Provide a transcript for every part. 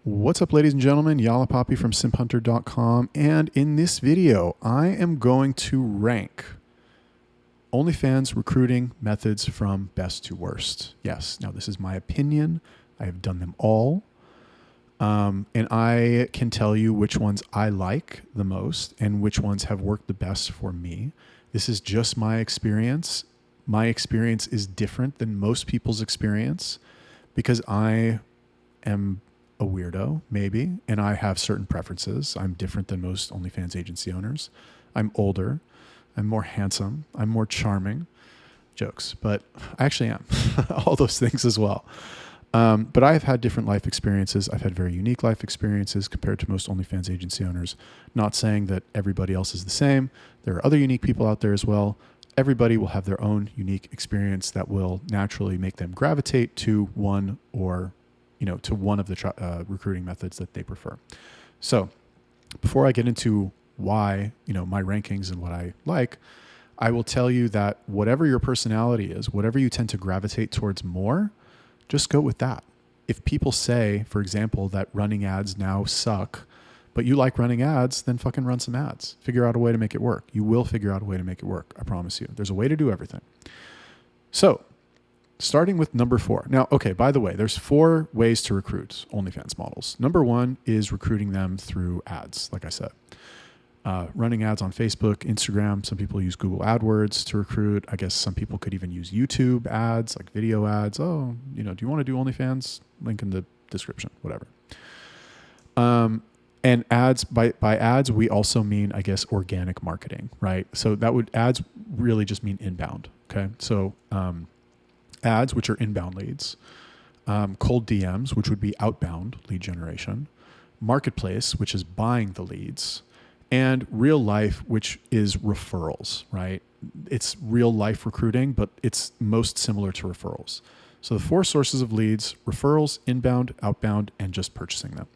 What's up, ladies and gentlemen? Yalapapi from simphunter.com, and in this video, I am going to rank OnlyFans recruiting methods from best to worst. Yes, now this is my opinion. I have done them all, and I can tell you which ones I like the most and which ones have worked the best for me. This is just my experience. My experience is different than most people's experience because I am a weirdo, maybe, and I have certain preferences. I'm different than most OnlyFans agency owners. I'm older. I'm more handsome. I'm more charming. Jokes, but I actually am. All those things as well. But I have had different life experiences. I've had very unique life experiences compared to most OnlyFans agency owners. Not saying that everybody else is the same. There are other unique people out there as well. Everybody will have their own unique experience that will naturally make them gravitate to one or to one of the recruiting methods that they prefer. So before I get into why, my rankings and what I like, I will tell you that whatever your personality is, whatever you tend to gravitate towards more, just go with that. If people say, for example, that running ads now suck, but you like running ads, then fucking run some ads. Figure out a way to make it work. You will figure out a way to make it work. I promise you. There's a way to do everything. So starting with number 4. Now, okay, by the way, there's 4 ways to recruit OnlyFans models. Number 1 is recruiting them through ads, like I said. Running ads on Facebook, Instagram. Some people use Google AdWords to recruit. I guess some people could even use YouTube ads, like video ads. Oh, do you want to do OnlyFans? Link in the description, whatever. And ads, by ads, we also mean, I guess, organic marketing, right? So ads really just mean inbound, okay? So ads, which are inbound leads, cold DMs, which would be outbound lead generation, marketplace, which is buying the leads, and real life, which is referrals, right? It's real life recruiting, but it's most similar to referrals. So the 4 sources of leads: referrals, inbound, outbound, and just purchasing them.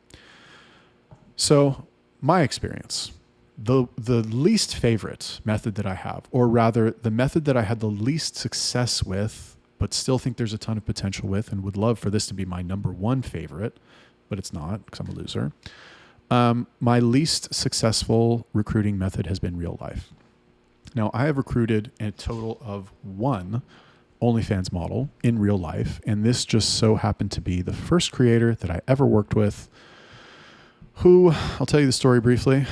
So my experience, the least favorite method that I have, or rather the method that I had the least success with, but still think there's a ton of potential with, and would love for this to be my number 1 favorite, but it's not because I'm a loser. My least successful recruiting method has been real life. Now, I have recruited a total of 1 OnlyFans model in real life, and this just so happened to be the first creator that I ever worked with, who, I'll tell you the story briefly,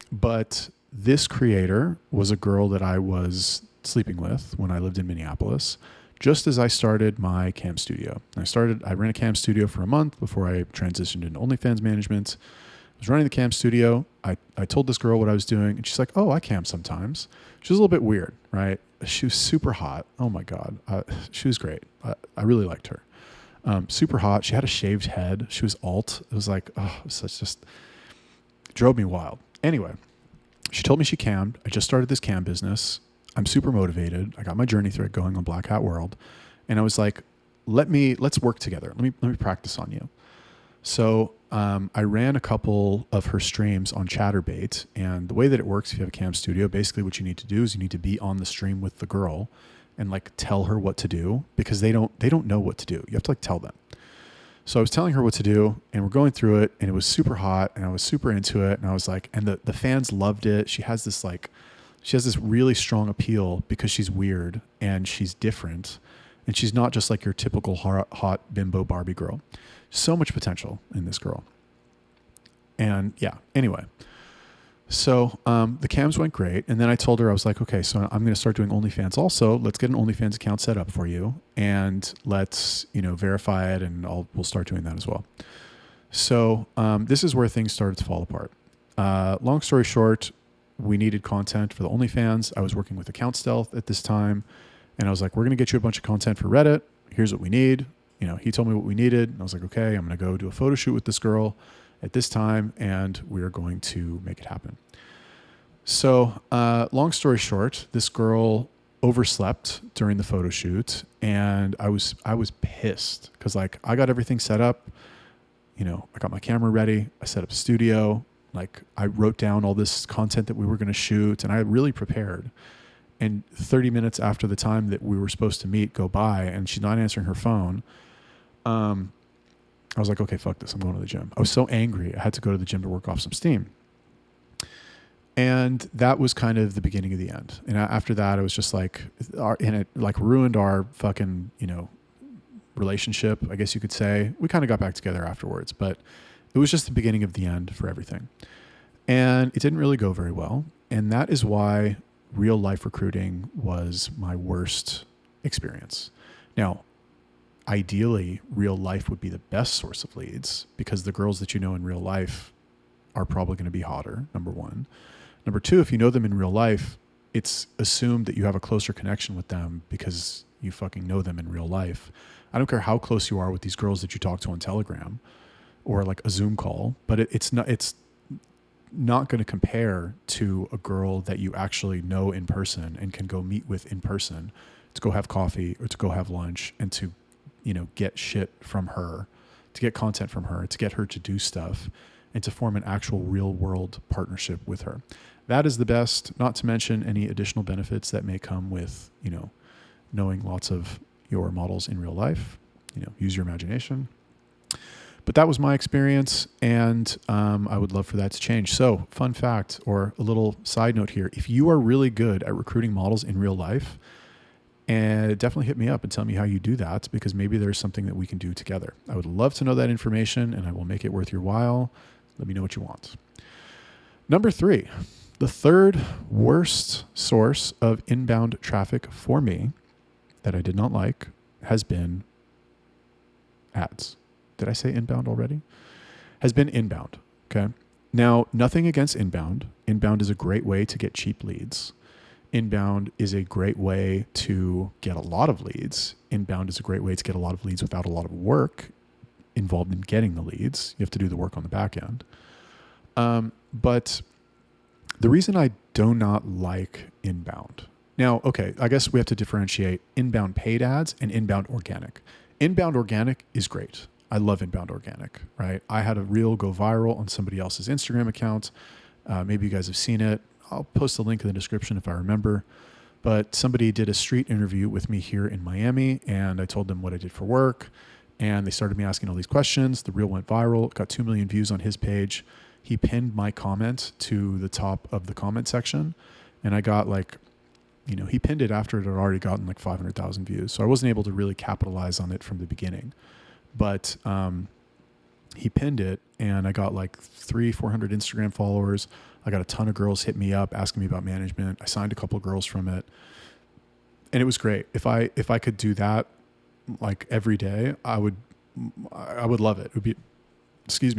but this creator was a girl that I was sleeping with when I lived in Minneapolis, just as I started my cam studio. I ran a cam studio for a month before I transitioned into OnlyFans management. I was running the cam studio. I told this girl what I was doing, and she's like, "Oh, I cam sometimes." She was a little bit weird, right? She was super hot. Oh my God. She was great. I really liked her. Super hot. She had a shaved head. She was alt. It was like, it drove me wild. Anyway, she told me she cammed. I just started this cam business. I'm super motivated. I got my journey thread going on Black Hat World. And I was like, let's work together. Let me practice on you. So I ran a couple of her streams on Chatterbait. And the way that it works, if you have a cam studio, basically what you need to do is you need to be on the stream with the girl and tell her what to do, because they don't know what to do. You have to tell them. So I was telling her what to do, and we're going through it, and it was super hot, and I was super into it. And I was like, and the fans loved it. She has this really strong appeal because she's weird and she's different, and she's not just like your typical hot bimbo Barbie girl. So much potential in this girl. And yeah, anyway. So the cams went great. And then I told her, I was like, okay, so I'm going to start doing OnlyFans also. Let's get an OnlyFans account set up for you, and let's, verify it, and we'll start doing that as well. So this is where things started to fall apart. Long story short, we needed content for the OnlyFans. I was working with Account Stealth at this time, and I was like, we're going to get you a bunch of content for Reddit. Here's what we need. He told me what we needed, and I was like, okay, I'm going to go do a photo shoot with this girl at this time, and we're going to make it happen. So long story short, this girl overslept during the photo shoot, and I was pissed because I got everything set up. I got my camera ready. I set up a studio. I wrote down all this content that we were going to shoot, and I really prepared. And 30 minutes after the time that we were supposed to meet go by, and she's not answering her phone. I was like, okay, fuck this. I'm going to the gym. I was so angry. I had to go to the gym to work off some steam. And that was kind of the beginning of the end. And after that, it was just like, and it like ruined our fucking, relationship, I guess you could say. We kind of got back together afterwards, but it was just the beginning of the end for everything. And it didn't really go very well. And that is why real life recruiting was my worst experience. Now, ideally, real life would be the best source of leads because the girls that you know in real life are probably going to be hotter, number one. Number two, if you know them in real life, it's assumed that you have a closer connection with them because you fucking know them in real life. I don't care how close you are with these girls that you talk to on Telegram or like a Zoom call, but it's not going to compare to a girl that you actually know in person and can go meet with in person to go have coffee or to go have lunch and to, get shit from her, to get content from her, to get her to do stuff and to form an actual real world partnership with her. That is the best, not to mention any additional benefits that may come with, knowing lots of your models in real life, use your imagination. But that was my experience, and I would love for that to change. So, fun fact or a little side note here, if you are really good at recruiting models in real life, and definitely hit me up and tell me how you do that, because maybe there's something that we can do together. I would love to know that information, and I will make it worth your while. Let me know what you want. Number 3, the third worst source of inbound traffic for me that I did not like has been ads. Did I say inbound already? Has been inbound. Okay. Now, nothing against inbound. Inbound is a great way to get cheap leads. Inbound is a great way to get a lot of leads. Inbound is a great way to get a lot of leads without a lot of work involved in getting the leads. You have to do the work on the back end. But the reason I do not like inbound. Now, okay, I guess we have to differentiate inbound paid ads and inbound organic. Inbound organic is great. I love inbound organic, right? I had a reel go viral on somebody else's Instagram account. Maybe you guys have seen it. I'll post a link in the description if I remember. But somebody did a street interview with me here in Miami, and I told them what I did for work. And they started me asking all these questions. The reel went viral, got 2 million views on his page. He pinned my comment to the top of the comment section. And I got he pinned it after it had already gotten 500,000 views. So I wasn't able to really capitalize on it from the beginning. But he pinned it, and I got 300-400 Instagram followers. I got a ton of girls hit me up asking me about management. I signed a couple of girls from it, and it was great. If I could do that every day, I would love it. It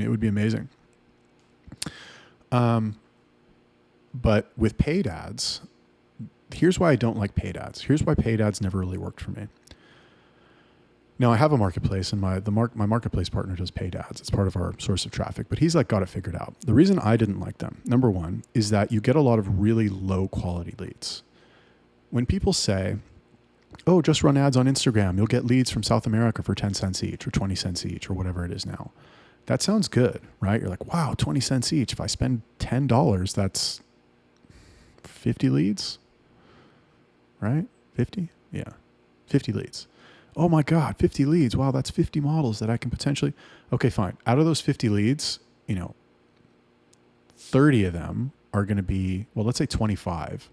would be amazing. But with paid ads, here's why I don't like paid ads. Here's why paid ads never really worked for me. Now, I have a marketplace, and my marketplace partner does paid ads. It's part of our source of traffic, but he's got it figured out. The reason I didn't like them, number one, is that you get a lot of really low quality leads. When people say, oh, just run ads on Instagram, you'll get leads from South America for 10 cents each or 20 cents each or whatever it is now. That sounds good, right? You're like, wow, 20 cents each. If I spend $10, that's 50 leads, right? 50? Yeah, 50 leads. Oh my God, 50 leads. Wow, that's 50 models that I can potentially... Okay, fine. Out of those 50 leads, 30 of them are going to be, well, let's say 25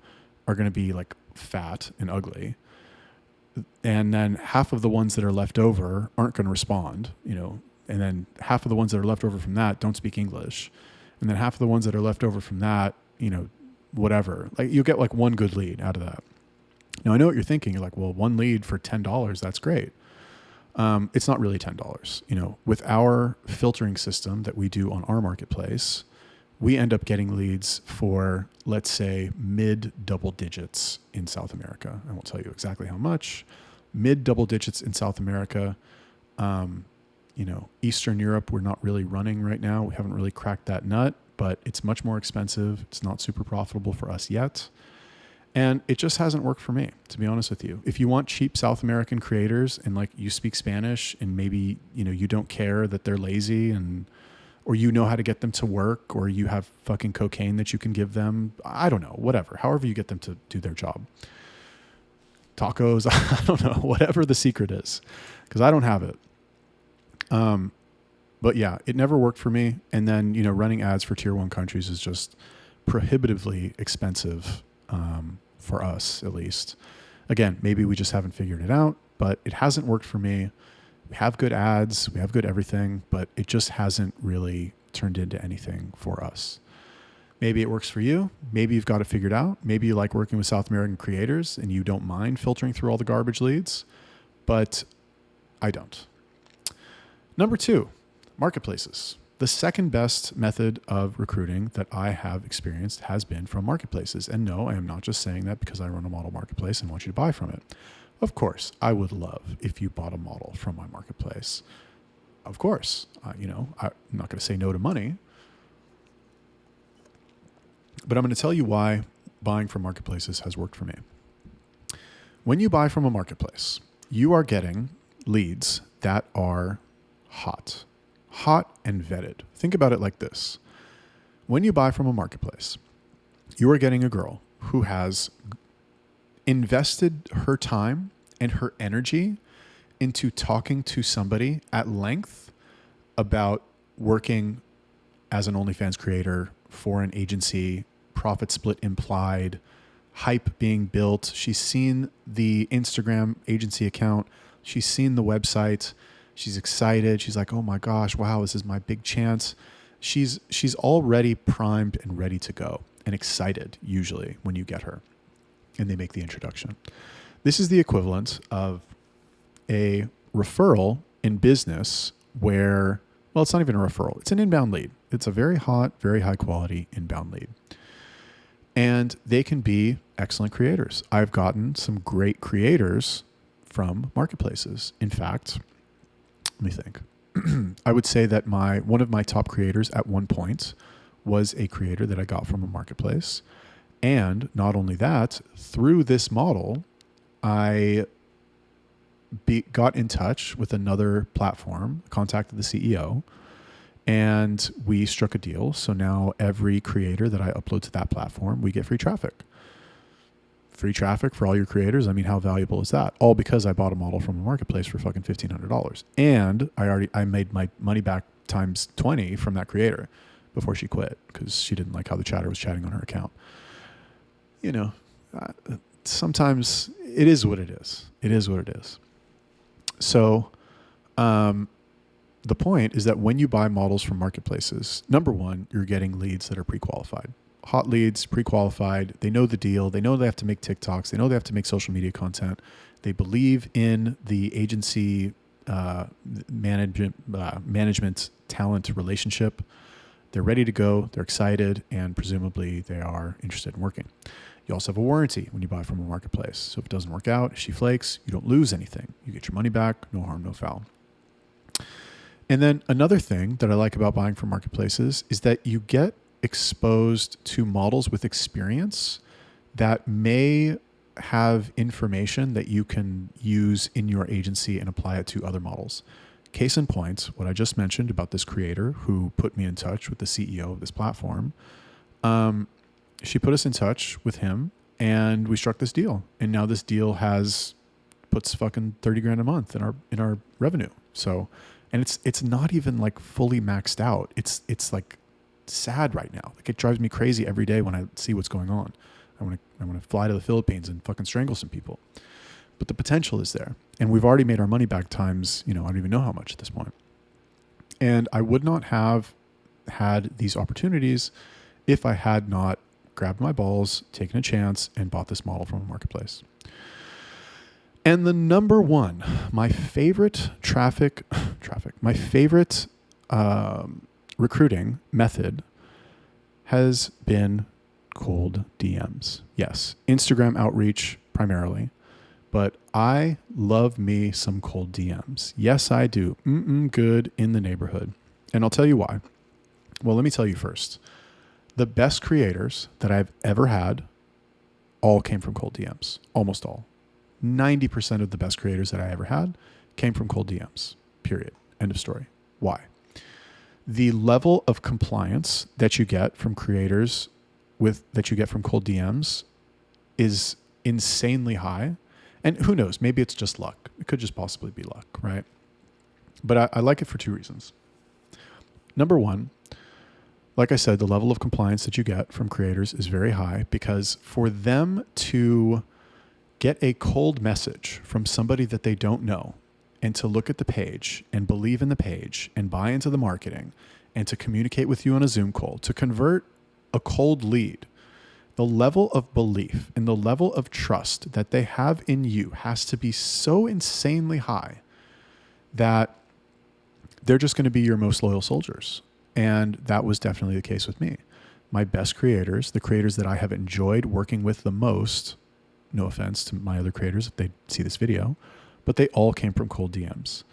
are going to be fat and ugly. And then half of the ones that are left over aren't going to respond, and then half of the ones that are left over from that don't speak English. And then half of the ones that are left over from that, whatever. You'll get one good lead out of that. Now, I know what you're thinking. You're like, well, one lead for $10, that's great. It's not really $10. With our filtering system that we do on our marketplace, we end up getting leads for, let's say, mid double digits in South America. I won't tell you exactly how much. Mid double digits in South America. Eastern Europe, we're not really running right now. We haven't really cracked that nut, but it's much more expensive. It's not super profitable for us yet. And it just hasn't worked for me, to be honest with you. If you want cheap South American creators and you speak Spanish and maybe, you don't care that they're lazy or how to get them to work, or you have fucking cocaine that you can give them. I don't know, whatever, however you get them to do their job. Tacos, I don't know, whatever the secret is, because I don't have it. But yeah, it never worked for me. And then, running ads for tier 1 countries is just prohibitively expensive, for us at least. Again, maybe we just haven't figured it out, but it hasn't worked for me. We have good ads, we have good everything, but it just hasn't really turned into anything for us. Maybe it works for you. Maybe you've got it figured out. Maybe you like working with South American creators and you don't mind filtering through all the garbage leads, but I don't. Number 2, marketplaces. The second best method of recruiting that I have experienced has been from marketplaces. And no, I am not just saying that because I run a model marketplace and want you to buy from it. Of course, I would love if you bought a model from my marketplace. Of course, I'm not going to say no to money, but I'm going to tell you why buying from marketplaces has worked for me. When you buy from a marketplace, you are getting leads that are hot and vetted. Think about it like this. When you buy from a marketplace, you are getting a girl who has invested her time and her energy into talking to somebody at length about working as an OnlyFans creator for an agency, profit split implied, hype being built. She's seen the Instagram agency account. She's seen the website. She's excited. She's like, oh my gosh, wow, this is my big chance. She's already primed and ready to go and excited usually when you get her and they make the introduction. This is the equivalent of a referral in business where, well, it's not even a referral. It's an inbound lead. It's a very hot, very high quality inbound lead. And they can be excellent creators. I've gotten some great creators from marketplaces. In fact, let me think. I would say that one of my top creators at one point was a creator that I got from a marketplace. And not only that, through this model, I got in touch with another platform, contacted the CEO, and we struck a deal. So now every creator that I upload to that platform, we get free traffic. Free traffic for all your creators. I mean, how valuable is that? All because I bought a model from a marketplace for fucking $1,500. And I made my money back times 20 from that creator before she quit because she didn't like how the chatter was chatting on her account. Sometimes it is what it is. It is what it is. So the point is that when you buy models from marketplaces, number one, you're getting leads that are pre-qualified. Hot leads, pre-qualified. They know the deal. They know they have to make TikToks. They know they have to make social media content. They believe in the agency management talent relationship. They're ready to go. They're excited, and presumably they are interested in working. You also have a warranty when you buy from a marketplace. So if it doesn't work out, if she flakes, you don't lose anything. You get your money back, no harm, no foul. And then another thing that I like about buying from marketplaces is that you get exposed to models with experience that may have information that you can use in your agency and apply it to other models. Case in point, what I just mentioned about this creator who put me in touch with the CEO of this platform. She put us in touch with him and we struck this deal. And now this deal puts fucking 30 grand a month in our revenue. So, and it's not even like fully maxed out. It's like sad right now. Like it drives me crazy every day when I see what's going on. I want to fly to the Philippines and fucking strangle some people. But the potential is there. And we've already made our money back times, I don't even know how much at this point. And I would not have had these opportunities if I had not grabbed my balls, taken a chance, and bought this model from a marketplace. And the number one, my favorite my favorite recruiting method has been cold DMs. Yes, Instagram outreach primarily, but I love me some cold DMs. Yes, I do. Good in the neighborhood. And I'll tell you why. Well, let me tell you first. The best creators that I've ever had all came from cold DMs. Almost all. 90% of the best creators that I ever had came from cold DMs. Period. End of story. Why? The level of compliance that you get from creators that you get from cold DMs is insanely high. And who knows? Maybe it's just luck. It could just possibly be luck, right? But I like it for two reasons. number one, like I said, the level of compliance that you get from creators is very high, because for them to get a cold message from somebody that they don't know and to look at the page and believe in the page and buy into the marketing and to communicate with you on a Zoom call, to convert a cold lead, the level of belief and the level of trust that they have in you has to be so insanely high that they're just going to be your most loyal soldiers. And that was definitely the case with me. My best creators, the creators that I have enjoyed working with the most, no offense to my other creators if they see this video, but they all came from cold DMs.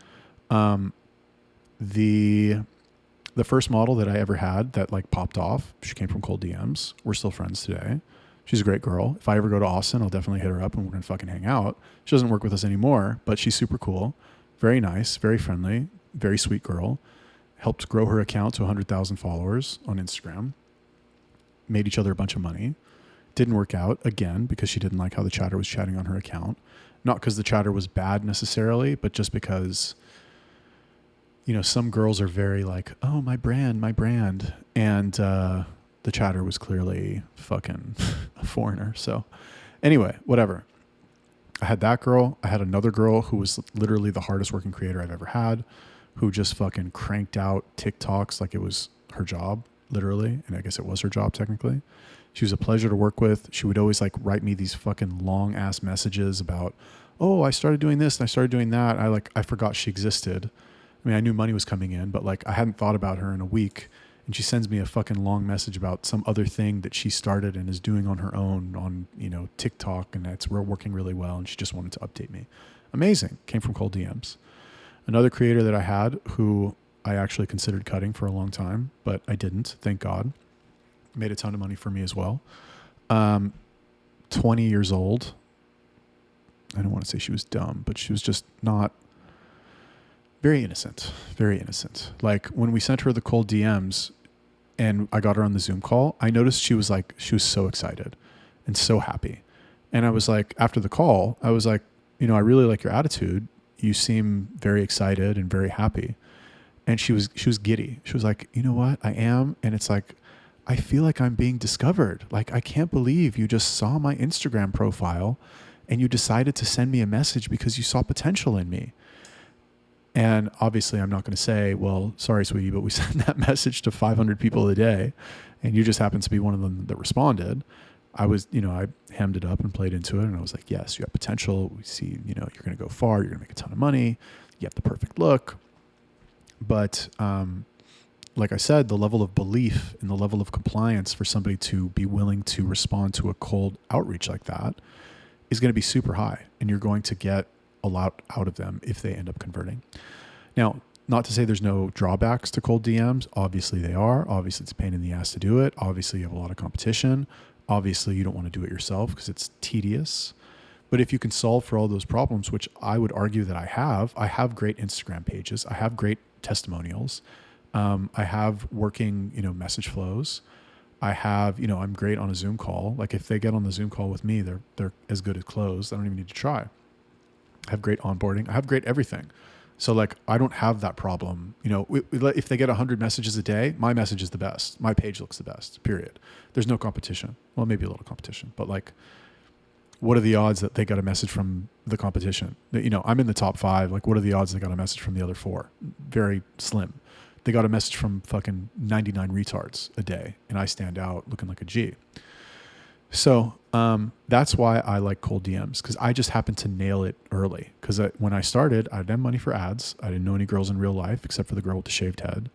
The first model that I ever had that like popped off, she came from cold DMs. We're still friends today. She's a great girl. If I ever go to Austin, I'll definitely hit her up and we're going to fucking hang out. She doesn't work with us anymore, but she's super cool. Very nice, very friendly, very sweet girl. Helped grow her account to 100,000 followers on Instagram. Made each other a bunch of money. Didn't work out again because she didn't like how the chatter was chatting on her account. Not because the chatter was bad necessarily, but just because, you know, some girls are very like, oh, my brand. And the chatter was clearly fucking a foreigner. So anyway, whatever. I had that girl. I had another girl who was literally the hardest working creator I've ever had, who just fucking cranked out TikToks like it was her job, literally. And I guess it was her job technically. She was a pleasure to work with. She would always like write me these fucking long ass messages about, oh, I started doing this and I started doing that. I forgot she existed. I mean, I knew money was coming in, but like I hadn't thought about her in a week. And she sends me a fucking long message about some other thing that she started and is doing on her own on, you know, TikTok, and it's working really well. And she just wanted to update me. Amazing. Came from cold DMs. Another creator that I had who I actually considered cutting for a long time, but I didn't, thank God. Made a ton of money for me as well. 20 years old. I don't want to say she was dumb, but she was just not very innocent. Very innocent. Like when we sent her the cold DMs and I got her on the Zoom call, I noticed she was so excited and so happy. And I was like, after the call, I was like, you know, I really like your attitude. You seem very excited and very happy. And she was giddy. She was like, you know what? I am. And it's like, I feel like I'm being discovered. Like, I can't believe you just saw my Instagram profile and you decided to send me a message because you saw potential in me. And obviously I'm not going to say, well, sorry, sweetie, but we sent that message to 500 people a day and you just happened to be one of them that responded. I was, you know, I hemmed it up and played into it. And I was like, yes, you have potential. We see, you know, you're going to go far. You're going to make a ton of money. You have the perfect look. But like I said, the level of belief and the level of compliance for somebody to be willing to respond to a cold outreach like that is going to be super high. And you're going to get a lot out of them if they end up converting. Now, not to say there's no drawbacks to cold DMs. Obviously they are. Obviously it's a pain in the ass to do it. Obviously you have a lot of competition. Obviously you don't want to do it yourself because it's tedious. But if you can solve for all those problems, which I would argue that I have great Instagram pages. I have great testimonials. I have working, you know, message flows. I have, you know, I'm great on a Zoom call. Like if they get on the Zoom call with me, they're as good as closed. I don't even need to try. I have great onboarding. I have great everything. So like, I don't have that problem. You know, if they get 100 messages a day, my message is the best. My page looks the best, period. There's no competition. Well, maybe a little competition, but like, what are the odds that they got a message from the competition? You know, I'm in the top 5. Like, what are the odds they got a message from the other 4? Very slim. They got a message from fucking 99 retards a day, and I stand out looking like a G. So that's why I like cold DMs, because I just happened to nail it early. Because when I started, I didn't have money for ads. I didn't know any girls in real life except for the girl with the shaved head.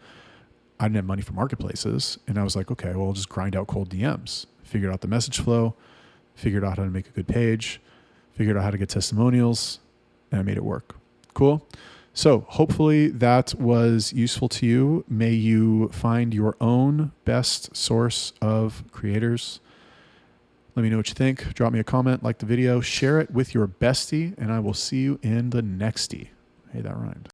I didn't have money for marketplaces. And I was like, okay, well, I'll just grind out cold DMs. Figured out the message flow, figured out how to make a good page, figured out how to get testimonials, and I made it work. Cool. So hopefully that was useful to you. May you find your own best source of creators. Let me know what you think. Drop me a comment, like the video, share it with your bestie, and I will see you in the nextie. Hey, that rhymed.